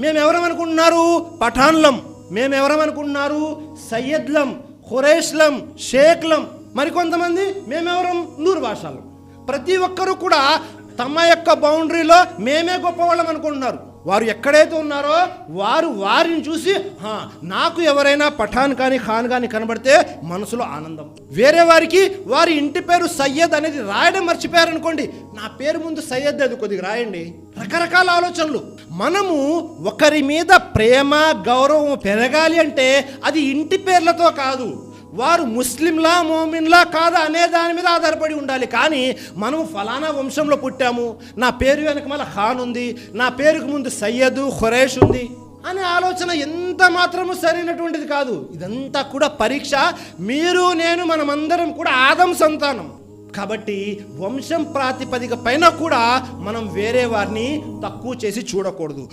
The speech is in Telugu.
మేమెవరమనుకుంటున్నారు? పఠాన్లం. మేమెవరమనుకుంటున్నారు? సయ్యద్లం, ఖురేష్లం, షేక్లం. మరికొంతమంది మేమెవరం? నూరు భాషలు. ప్రతి ఒక్కరూ కూడా తమ యొక్క బౌండరీలో మేమే గొప్పవాళ్ళం అనుకుంటున్నారు. వారు ఎక్కడైతే ఉన్నారో వారిని చూసి నాకు ఎవరైనా పఠాన్ కానీ ఖాన్ కానీ కనబడితే మనసులో ఆనందం. వేరే వారికి వారి ఇంటి పేరు సయ్యద్ అనేది రాయడం మర్చిపోయారనుకోండి, నా పేరు ముందు సయ్యద్ అది కొద్దిగా రాయండి. రకరకాల ఆలోచనలు. మనము ఒకరి మీద ప్రేమ గౌరవం పెరగాలి అంటే అది ఇంటి పేర్లతో కాదు, వారు ముస్లింలా మోమిన్లా కాదా అనే దాని మీద ఆధారపడి ఉండాలి. కానీ మనము ఫలానా వంశంలో పుట్టాము, నా పేరు వెనక మళ్ళీ ఖాన్ ఉంది, నా పేరుకు ముందు సయ్యద్ ఖురేష్ ఉంది అనే ఆలోచన ఎంత మాత్రము సరైనటువంటిది కాదు. ఇదంతా కూడా పరీక్ష. మీరు నేను మనమందరం కూడా ఆదం సంతానం కాబట్టి వంశం ప్రాతిపదిక పైన కూడా మనం వేరే వారిని తక్కువ చేసి చూడకూడదు.